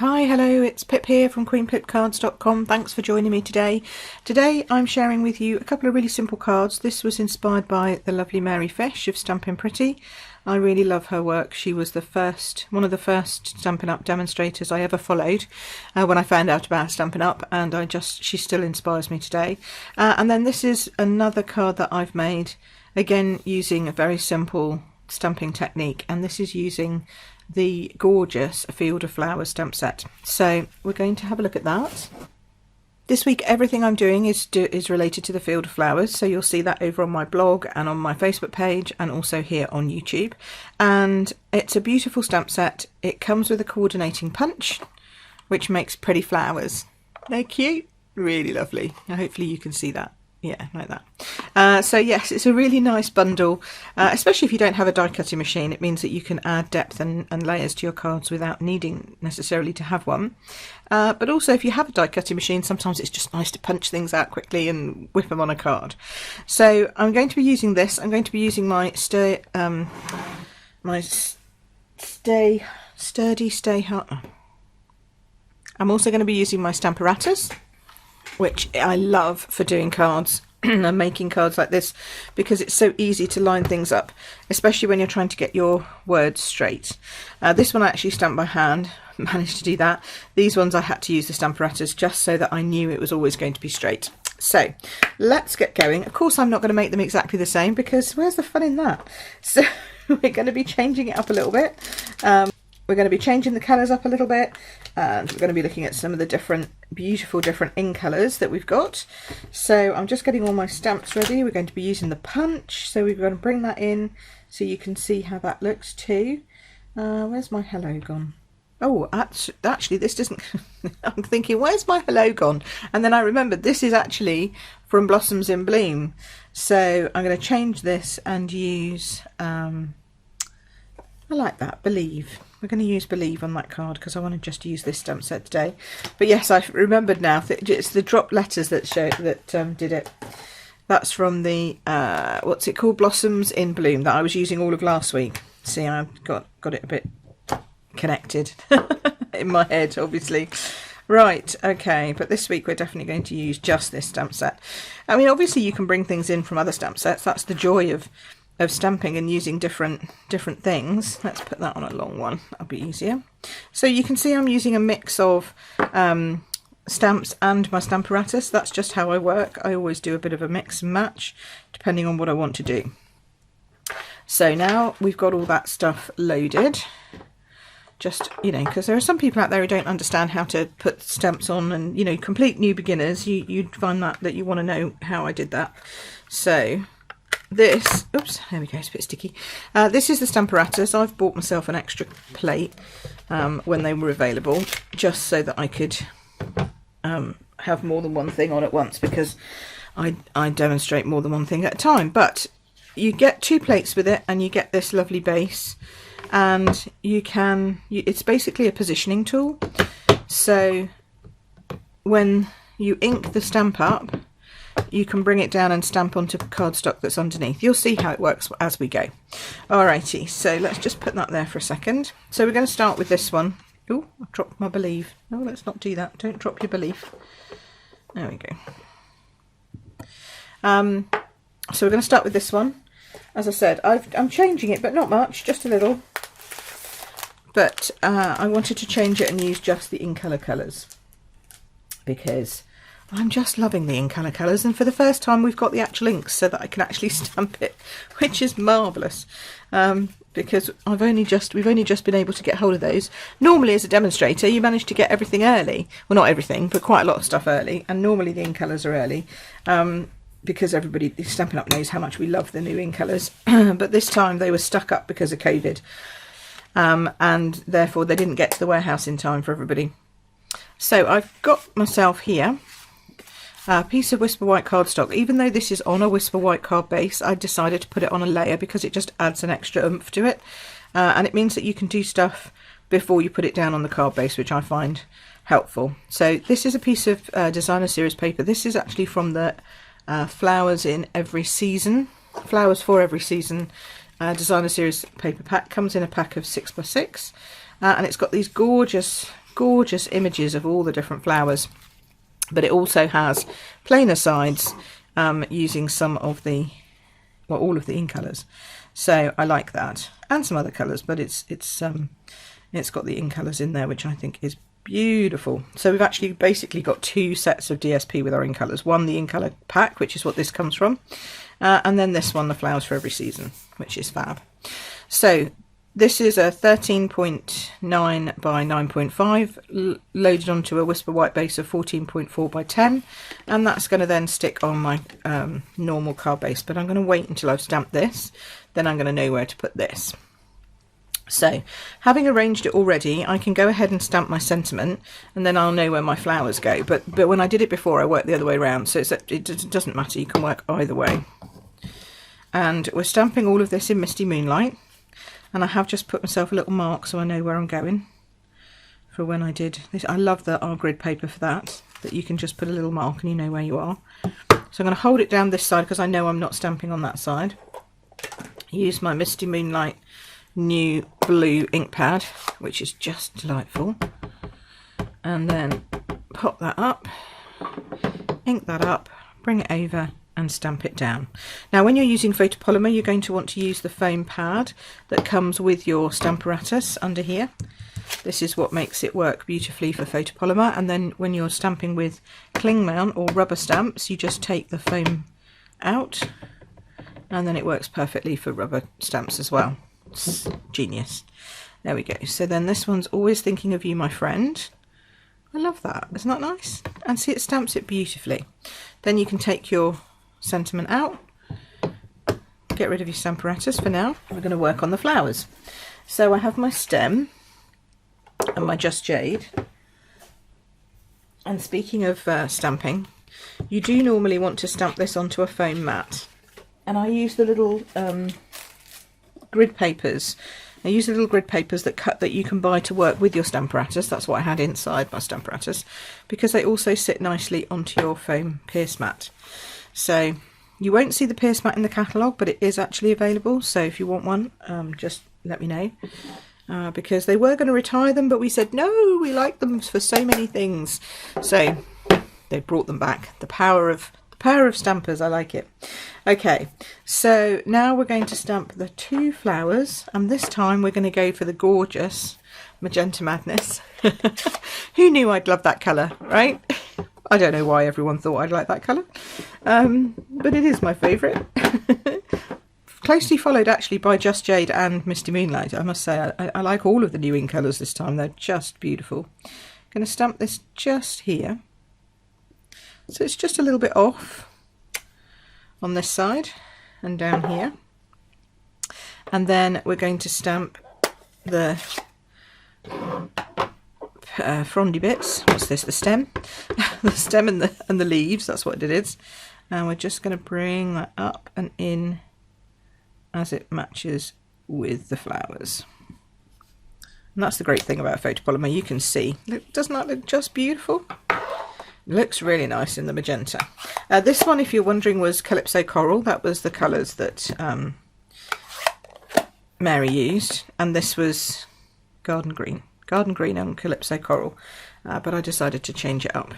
Hi, hello, it's Pip here from queenpipcards.com. Thanks for joining me today. Today I'm sharing with you a couple of really simple cards. This was inspired by the lovely Mary Fish of Stampin' Pretty. I really love her work. She was one of the first Stampin' Up demonstrators I ever followed when I found out about Stampin' Up, and she still inspires me today. And then this is another card that I've made, again using a very simple stamping technique, and this is using the gorgeous Field of Flowers stamp set. So we're going to have a look at that. This week everything I'm doing is related to the Field of Flowers, so you'll see that over on my blog and on my Facebook page and also here on YouTube. And it's a beautiful stamp set. It comes with a coordinating punch which makes pretty flowers. They're cute, really lovely. Now hopefully you can see that. Yeah, like that. So yes, it's a really nice bundle, especially if you don't have a die cutting machine. It means that you can add depth and layers to your cards without needing necessarily to have one. But also if you have a die cutting machine, sometimes it's just nice to punch things out quickly and whip them on a card. So I'm going to be using this. I'm going to be using my Sturdy Stay Hard. I'm also going to be using my Stamparatus, which I love for doing cards and making cards like this, because it's so easy to line things up, especially when you're trying to get your words straight. This one I actually stamped by hand, managed to do that. These ones I had to use the Stamparatus just so that I knew it was always going to be straight. So let's get going. Of course I'm not going to make them exactly the same, because where's the fun in that? So we're going to be changing it up a little bit. We're going to be changing the colours up a little bit, and we're going to be looking at some of the beautiful different ink colours that we've got. So I'm just getting all my stamps ready. We're going to be using the punch, so we're going to bring that in so you can see how that looks too. Where's my hello gone? Oh, actually this doesn't... I'm thinking, where's my hello gone? And then I remembered this is actually from Blossoms in Bloom. So I'm going to change this and use... I like that, Believe. We're going to use Believe on that card because I want to just use this stamp set today. But yes, I've remembered now that it's the drop letters that did it. That's from the what's it called, Blossoms in Bloom, that I was using all of last week. See, I've got it a bit connected in my head, obviously. Right, okay, but this week we're definitely going to use just this stamp set. I mean, obviously you can bring things in from other stamp sets. That's the joy of stamping and using different things. Let's put that on a long one, that'll be easier. So you can see I'm using a mix of stamps and my Stamparatus. That's just how I work. I always do a bit of a mix and match depending on what I want to do. So now we've got all that stuff loaded, just, you know, because there are some people out there who don't understand how to put stamps on, and, you know, complete new beginners, you'd find that you want to know how I did that. So this, oops, there we go, it's a bit sticky. This is the Stamparatus. I've bought myself an extra plate when they were available, just so that I could have more than one thing on at once, because I demonstrate more than one thing at a time. But you get 2 plates with it, and you get this lovely base, and it's basically a positioning tool. So when you ink the stamp up, you can bring it down and stamp onto cardstock that's underneath. You'll see how it works as we go. Alrighty, so let's just put that there for a second. So we're going to start with this one. Oh, I dropped my Believe. No, let's not do that. Don't drop your Belief. There we go. So we're going to start with this one. As I said, I'm changing it, but not much, just a little. But I wanted to change it and use just the in colour colours, because I'm just loving the in colour colours, and for the first time we've got the actual inks so that I can actually stamp it, which is marvellous, because we've only just been able to get hold of those. Normally as a demonstrator you manage to get everything early, well, not everything, but quite a lot of stuff early, and normally the in colours are early, because everybody Stampin' Up knows how much we love the new in colours. But this time they were stuck up because of COVID, and therefore they didn't get to the warehouse in time for everybody. So I've got myself here a piece of Whisper White cardstock. Even though this is on a Whisper White card base, I decided to put it on a layer because it just adds an extra oomph to it, and it means that you can do stuff before you put it down on the card base, which I find helpful. So this is a piece of designer series paper. This is actually from the Flowers in Every Season, Flowers for Every Season designer series paper pack. Comes in a pack of 6x6, and it's got these gorgeous gorgeous images of all the different flowers, but it also has plainer sides using some of the, well, all of the in colours. So I like that, and some other colours, but it's got the in colours in there, which I think is beautiful. So we've actually basically got 2 sets of DSP with our in colours. One, the in colour pack, which is what this comes from, and then this one, the Flowers for Every Season, which is fab. So this is a 13.9 by 9.5 loaded onto a Whisper White base of 14.4 by 10, and that's going to then stick on my normal card base, but I'm going to wait until I've stamped this, then I'm going to know where to put this. So having arranged it already, I can go ahead and stamp my sentiment, and then I'll know where my flowers go. But when I did it before, I worked the other way around, so it doesn't matter, you can work either way. And we're stamping all of this in Misty Moonlight, and I have just put myself a little mark so I know where I'm going for when I did this. I love our grid paper for that you can just put a little mark and you know where you are. So I'm going to hold it down this side because I know I'm not stamping on that side. Use my Misty Moonlight new blue ink pad, which is just delightful, and then pop that up, ink that up, bring it over and stamp it down. Now when you're using photopolymer, you're going to want to use the foam pad that comes with your Stamparatus under here. This is what makes it work beautifully for photopolymer, and then when you're stamping with cling mount or rubber stamps, you just take the foam out, and then it works perfectly for rubber stamps as well. It's genius. There we go. So then this one's Always Thinking of You, My Friend. I love that. Isn't that nice? And see, it stamps it beautifully. Then you can take your sentiment out, get rid of your Stamparatus for now. We're going to work on the flowers. So I have my stem and my Just Jade. And speaking of stamping, you do normally want to stamp this onto a foam mat. And I use the little grid papers. I use the little grid papers that you can buy to work with your Stamparatus. That's what I had inside my Stamparatus, because they also sit nicely onto your foam pierce mat. So you won't see the pierce mat in the catalogue, but it is actually available. So if you want one, just let me know, because they were going to retire them, but we said no, we like them for so many things. So they brought them back. The power of stampers, I like it. Okay, so now we're going to stamp the 2 flowers, and this time we're going to go for the gorgeous Magenta Madness. Who knew I'd love that colour, right? I don't know why everyone thought I'd like that colour, but it is my favourite. Closely followed actually by Just Jade and Misty Moonlight. I must say I like all of the new in colours this time. They're just beautiful. I'm going to stamp this just here. So it's just a little bit off on this side and down here. And then we're going to stamp the frondy bits. What's this? The stem? The stem and the leaves, that's what it is. And we're just going to bring that up and in as it matches with the flowers. And that's the great thing about photopolymer, you can see. Look, doesn't that look just beautiful? Looks really nice in the magenta. This one, if you're wondering, was Calypso Coral. That was the colours that Mary used, and this was Garden Green on Calypso Coral, but I decided to change it up.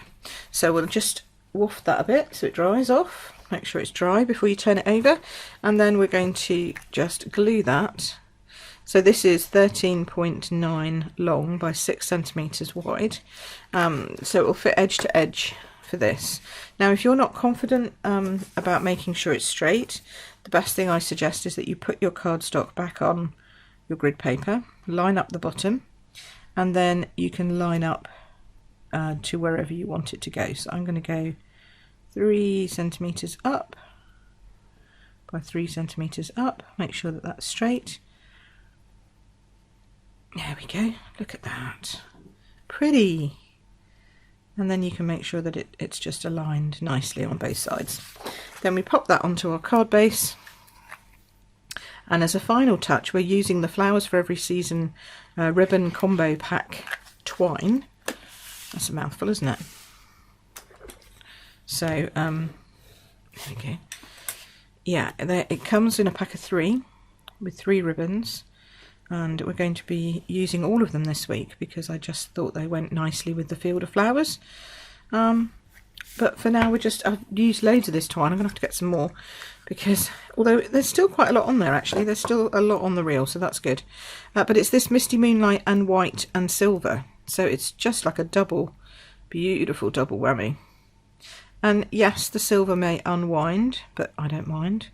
So we'll just waft that a bit so it dries off. Make sure it's dry before you turn it over, and then we're going to just glue that. So this is 13.9 long by 6 centimetres wide, so it will fit edge to edge for this. Now if you're not confident about making sure it's straight, the best thing I suggest is that you put your cardstock back on your grid paper, line up the bottom, and then you can line up to wherever you want it to go. So I'm going to go 3 centimetres up by 3 centimetres up, make sure that that's straight. There we go, look at that, pretty. And then you can make sure that it's just aligned nicely on both sides. Then we pop that onto our card base, and as a final touch we're using the Flowers for Every Season ribbon combo pack twine. That's a mouthful, isn't it? So there we go. Yeah, it comes in a pack of 3 with 3 ribbons. and we're going to be using all of them this week because I just thought they went nicely with the field of flowers. But for now I've used loads of this twine. I'm going to have to get some more because although there's still quite a lot on there, actually there's still a lot on the reel, so that's good. But it's this Misty, Moonlight and white and silver, so it's just like a beautiful double whammy. And yes, the silver may unwind, but I don't mind.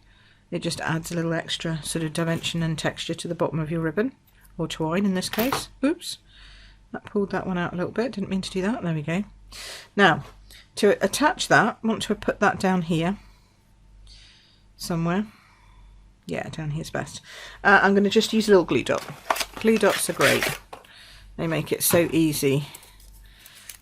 It just adds a little extra sort of dimension and texture to the bottom of your ribbon, or twine in this case. Oops, that pulled that one out a little bit, didn't mean to do that. There we go. Now, to attach that, I want to put that down here somewhere. Yeah, down here's best. I'm going to just use a little glue dot. Glue dots are great. They make it so easy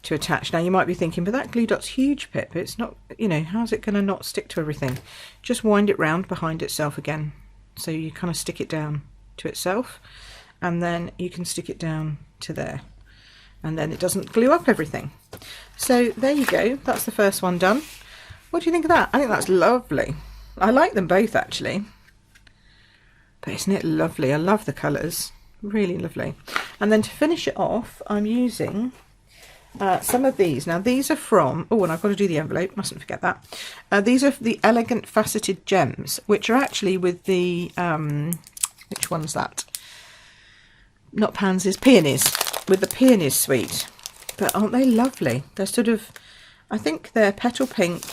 to attach. Now you might be thinking, but that glue dot's huge, Pip. It's not, you know, how's it going to not stick to everything? Just wind it round behind itself again. So you kind of stick it down to itself, and then you can stick it down to there. And then it doesn't glue up everything. So there you go. That's the first one done. What do you think of that? I think that's lovely. I like them both actually. But isn't it lovely? I love the colours. Really lovely. And then to finish it off, I'm using some of these. Now these are from, oh, and I've got to do the envelope, mustn't forget that. These are the Elegant Faceted Gems, which are actually with the, which one's that? Not pansies, peonies, with the peonies suite. But aren't they lovely? They're sort of, I think they're petal pink,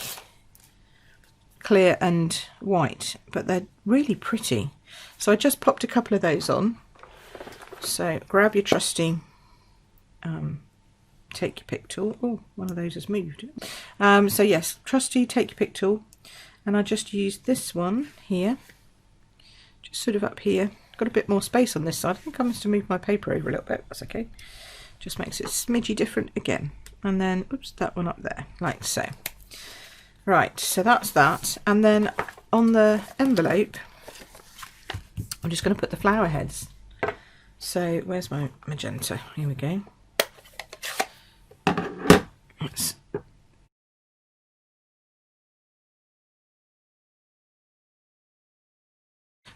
clear and white, but they're really pretty. So I just popped a couple of those on. So grab your trusty take your pick tool. Oh, one of those has moved. So yes, trusty take your pick tool, and I just used this one here, just sort of up here. Got a bit more space on this side. I think I must have moved my paper over a little bit. That's okay. Just makes it smidgy different again. And then, oops, that one up there, like so. Right, so that's that. And then on the envelope, I'm just going to put the flower heads. So where's my magenta? Here we go.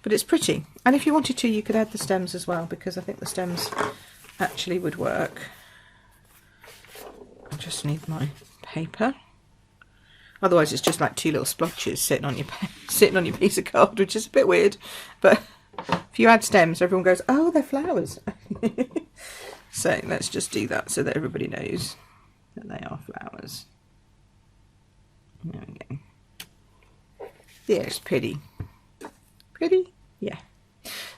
But it's pretty, and if you wanted to, you could add the stems as well, because I think the stems actually would work. I just need my paper. Otherwise, it's just like two little splotches sitting on your piece of card, which is a bit weird. But if you add stems, everyone goes, "Oh, they're flowers." So let's just do that so that everybody knows that they are flowers. There we go. There's pretty. Pretty? Yeah.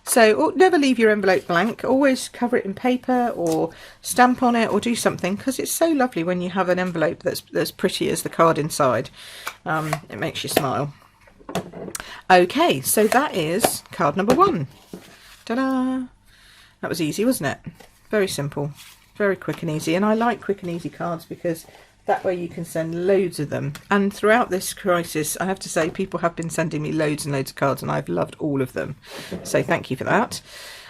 So never leave your envelope blank. Always cover it in paper or stamp on it or do something, because it's so lovely when you have an envelope that's pretty as the card inside. It makes you smile. Okay, so that is card number 1. Ta-da! That was easy, wasn't it? Very simple, very quick and easy. And I like quick and easy cards because that way you can send loads of them. And throughout this crisis, I have to say, people have been sending me loads and loads of cards, and I've loved all of them. So thank you for that.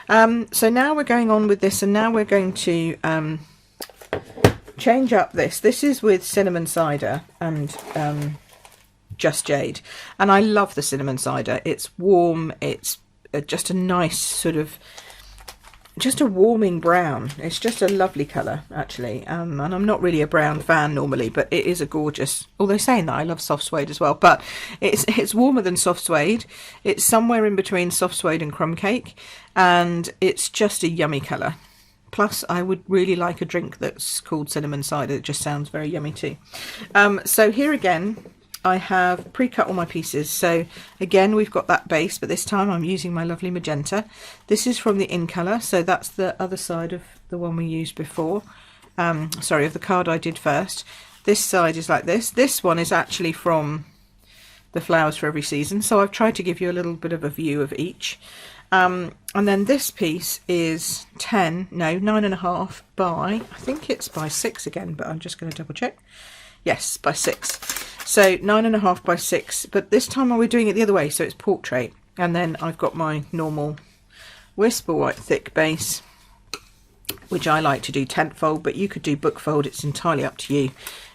So now we're going on with this, and now we're going to change up this. This is with cinnamon cider and just Jade. And I love the cinnamon cider. It's warm. It's just a nice sort of, just a warming brown. It's just a lovely colour actually, and I'm not really a brown fan normally, but it is a gorgeous, although saying that, I love soft suede as well, but it's warmer than soft suede. It's somewhere in between soft suede and crumb cake, and it's just a yummy colour. Plus I would really like a drink that's called cinnamon cider. It just sounds very yummy too. So here again I have pre-cut all my pieces. So again, we've got that base, but this time I'm using my lovely magenta. This is from the In Colour, so that's the other side of the one we used before. Sorry, of the card I did first. This side is like this. This one is actually from the Flowers for Every Season, so I've tried to give you a little bit of a view of each. And then this piece is 9.5 by, I think it's by 6 again, but I'm just going to double check. Yes, by 6. So 9.5 by 6, but this time we're doing it the other way, so it's portrait. And then I've got my normal Whisper White thick base, which I like to do tent fold, but you could do book fold. It's entirely up to you.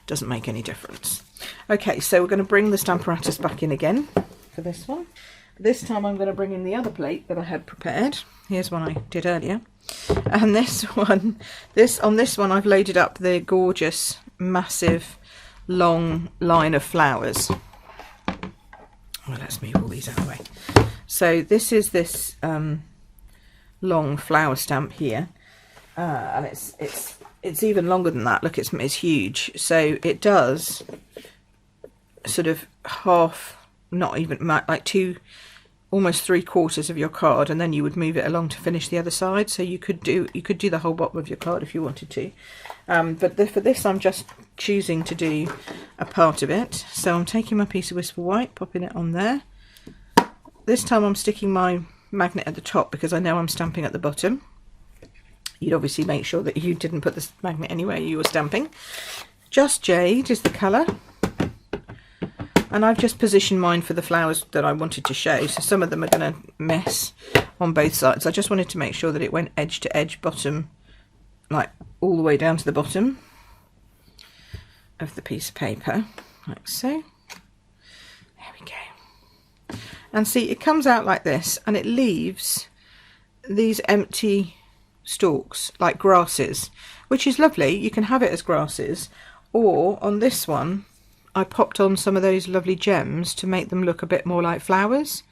Doesn't make any difference. Okay, so we're going to bring the Stamparatus back in again for this one. This time I'm going to bring in the other plate that I had prepared. Here's one I did earlier. And this one I've loaded up the gorgeous, massive, long line of flowers. Well, let's move all these out of the way. So this is this long flower stamp here, and it's even longer than that. Look, it's huge. So it does sort of half, not even like two, almost 3/4 of your card, and then you would move it along to finish the other side. So you could do the whole bottom of your card if you wanted to, but for this I'm just choosing to do a part of it. So I'm taking my piece of Whisper White, popping it on there. This time I'm sticking my magnet at the top because I know I'm stamping at the bottom. You'd obviously make sure that you didn't put the magnet anywhere you were stamping. Just Jade is the colour. And I've just positioned mine for the flowers that I wanted to show. So some of them are going to mess on both sides. I just wanted to make sure that it went edge to edge, bottom, like all the way down to the bottom of the piece of paper, like so. There we go. And see, it comes out like this, and it leaves these empty stalks, like grasses, which is lovely. You can have it as grasses, or on this one, I popped on some of those lovely gems to make them look a bit more like flowers.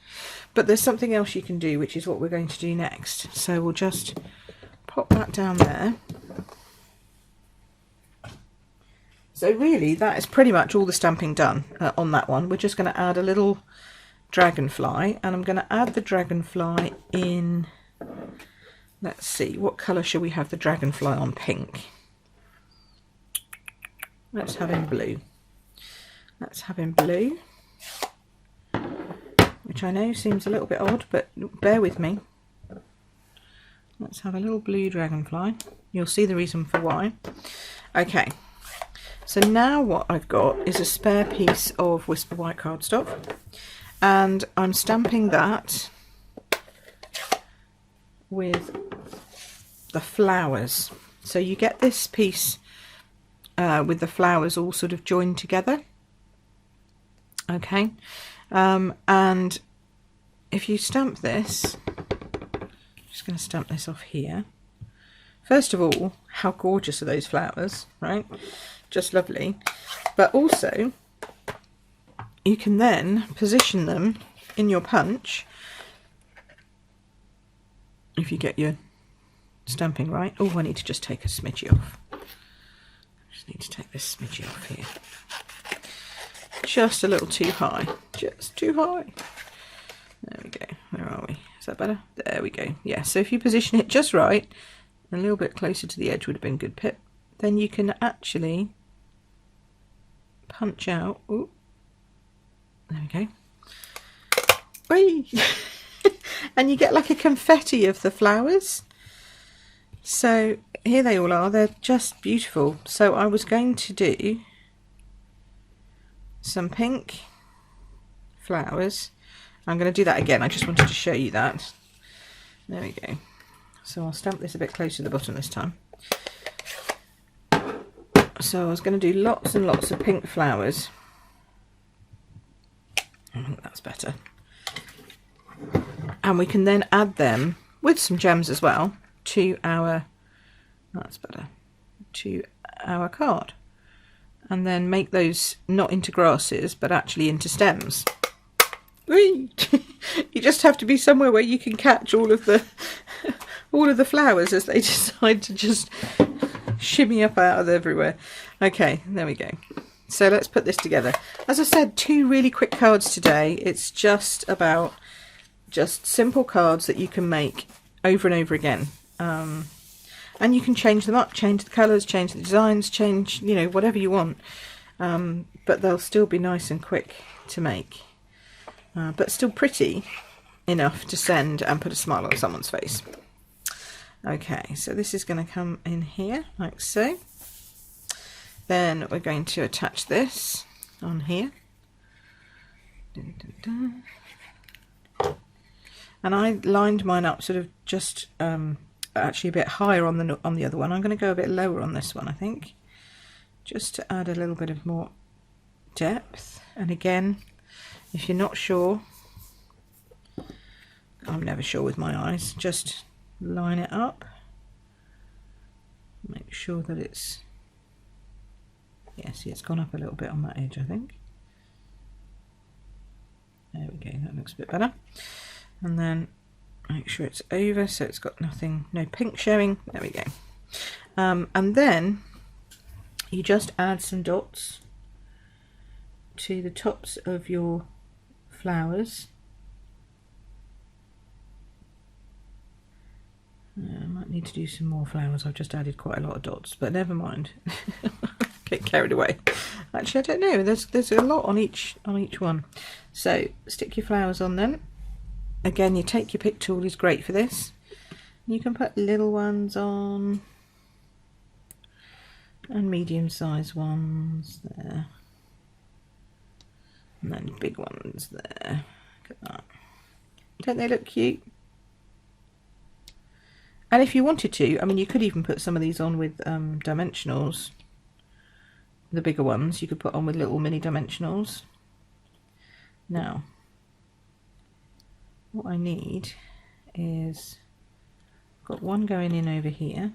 But there's something else you can do, which is what we're going to do next. So we'll just pop that down there. So really, that is pretty much all the stamping done on that one. We're just going to add a little dragonfly, and I'm going to add the dragonfly in, let's see, what colour shall we have the dragonfly on? Pink. Let's have him blue. Let's have him blue, which I know seems a little bit odd, but bear with me. Let's have a little blue dragonfly. You'll see the reason for why. Okay, so now what I've got is a spare piece of Whisper White cardstock, and I'm stamping that with the flowers. So you get this piece with the flowers all sort of joined together. Okay, and if you stamp this, I'm just going to stamp this off here. First of all, how gorgeous are those flowers, right? Just lovely. But also, you can then position them in your punch, if you get your stamping right. Oh, I need to just take a smidgy off. I just need to take this smidgy off here. Just a little too high, just too high. There we go. Where are we? Is that better? There we go. Yeah, so if you position it just right, a little bit closer to the edge would have been good, Pip, then you can actually punch out. Ooh, there we go. Whee! And you get like a confetti of the flowers. So here they all are. They're just beautiful. So I was going to do some pink flowers. I'm going to do that again. I just wanted to show you that. There we go. So I'll stamp this a bit closer to the bottom this time. So I was going to do lots and lots of pink flowers. I think that's better. And we can then add them with some gems as well to our, that's better, to our card. And then make those not into grasses, but actually into stems. Whee! You just have to be somewhere where you can catch all of the flowers as they decide to just shimmy up out of everywhere. Okay, there we go. So let's put this together. As I said, 2 really quick cards today. It's just about simple cards that you can make over and over again. And you can change them up, change the colours, change the designs, change, you know, whatever you want. But they'll still be nice and quick to make. But still pretty enough to send and put a smile on someone's face. Okay, so this is going to come in here, like so. Then we're going to attach this on here. Dun, dun, dun. And I lined mine up sort of just... actually a bit higher on the other one. I'm going to go a bit lower on this one, I think, just to add a little bit of more depth. And again, if you're not sure, I'm never sure with my eyes. Just line it up. Make sure that it's, yeah, see it's gone up a little bit on that edge, I think. There we go, that looks a bit better. And then make sure it's over so it's got nothing, no pink showing. There we go. And then you just add some dots to the tops of your flowers. I might need to do some more flowers. I've just added quite a lot of dots, but never mind. Get carried away. Actually, I don't know. There's a lot on each one. So stick your flowers on then. Again, you take your pick tool is great for this. You can put little ones on and medium-sized ones there, and then big ones there. Look at that. Don't they look cute? And if you wanted to, I mean, you could even put some of these on with dimensionals. The bigger ones you could put on with little mini dimensionals. Now, what I need is, I've got one going in over here,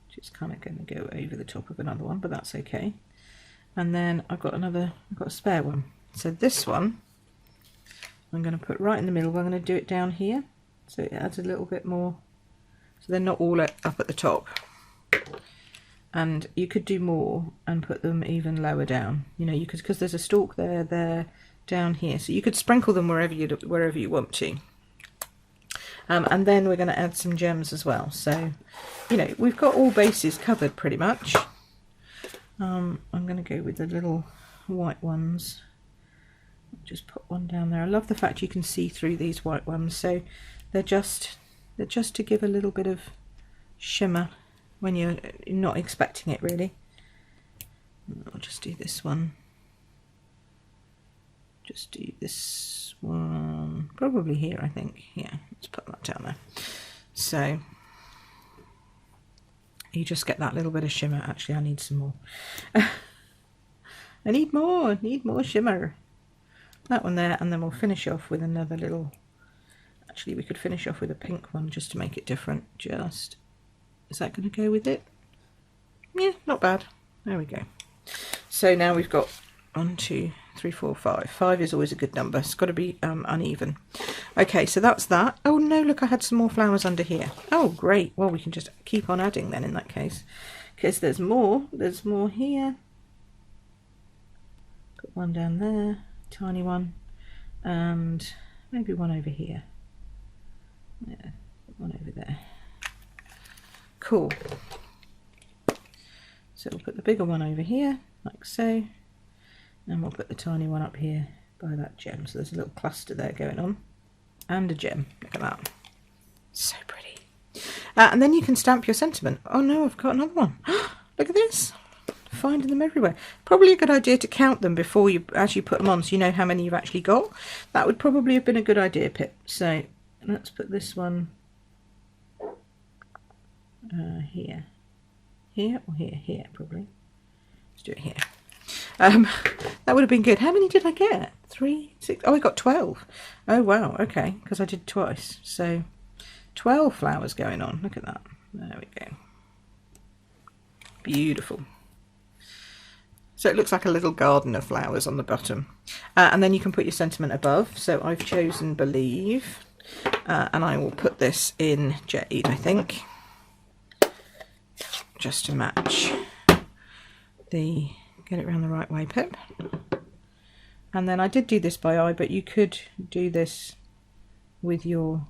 which is kind of going to go over the top of another one, but that's okay. And then I've got a spare one. So this one, I'm going to put right in the middle. I'm going to do it down here. So it adds a little bit more, so they're not all up at the top. And you could do more and put them even lower down. You know, you could, because there's a stalk there, down here. So you could sprinkle them wherever you want to. And then we're going to add some gems as well. So, you know, we've got all bases covered pretty much. I'm going to go with the little white ones. Just put one down there. I love the fact you can see through these white ones. So they're just to give a little bit of shimmer when you're not expecting it really. I'll just do this one. Just do this one, probably here I think. Yeah, let's put that down there. So you just get that little bit of shimmer. Actually, I need some more. I need more shimmer. That one there, and then we'll finish off with another little, actually we could finish off with a pink one just to make it different. Just, is that going to go with it? Yeah, not bad. There we go. So now we've got 1, 2, 3, 4, 5. 5 is always a good number. It's got to be uneven. Okay, so that's that. Oh no, look, I had some more flowers under here. Oh great. Well, we can just keep on adding then in that case, because there's more here. Put one down there, tiny one, and maybe one over here. Yeah, one over there. Cool. So we'll put the bigger one over here, like so, and we'll put the tiny one up here by that gem. So there's a little cluster there going on, and a gem. Look at that. So pretty. And then you can stamp your sentiment. Oh no, I've got another one. Look at this. Finding them everywhere. Probably a good idea to count them before you actually put them on, so you know how many you've actually got. That would probably have been a good idea, Pip. So let's put this one here. Here or here? Here, probably. Let's do it here. That would have been good. How many did I get? 3, 6. Oh, I got 12. Oh, wow. Okay, because I did twice. So 12 flowers going on. Look at that. There we go. Beautiful. So it looks like a little garden of flowers on the bottom. And then you can put your sentiment above. So I've chosen Believe. And I will put this in Jade, I think. Just to match the, get it around the right way, Pip. And then I did do this by eye, but you could do this with your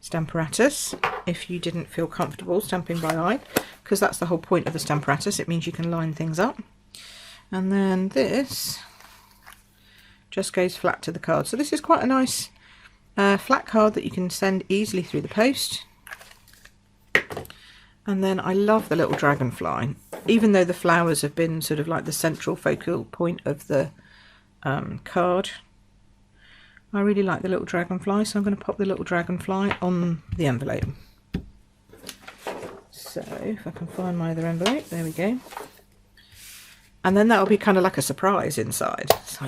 Stamparatus if you didn't feel comfortable stamping by eye, because that's the whole point of the Stamparatus. It means you can line things up. And then this just goes flat to the card. So this is quite a nice flat card that you can send easily through the post. And then I love the little dragonfly, even though the flowers have been sort of like the central focal point of the card. I really like the little dragonfly, so I'm going to pop the little dragonfly on the envelope. So if I can find my other envelope, there we go. And then that'll be kind of like a surprise inside. So,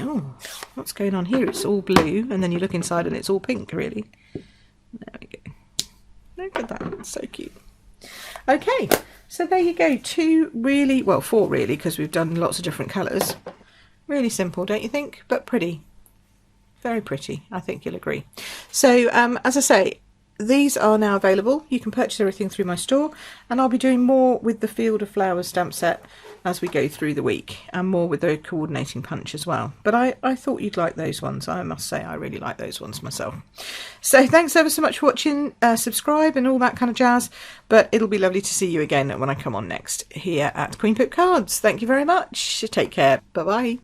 oh, What's going on here? It's all blue, and then you look inside and it's all pink, really. There we go. Look at that, it's so cute. Okay, so there you go. 2 really, well 4 really, because we've done lots of different colours. Really simple, don't you think? But pretty. Very pretty, I think you'll agree. So as I say, these are now available. You can purchase everything through my store, and I'll be doing more with the Field of Flowers stamp set as we go through the week, and more with the coordinating punch as well. But I thought you'd like those ones. I must say I really like those ones myself. So thanks ever so much for watching. Subscribe and all that kind of jazz, but it'll be lovely to see you again when I come on next here at Queen Pip Cards. Thank you very much. Take care. Bye bye.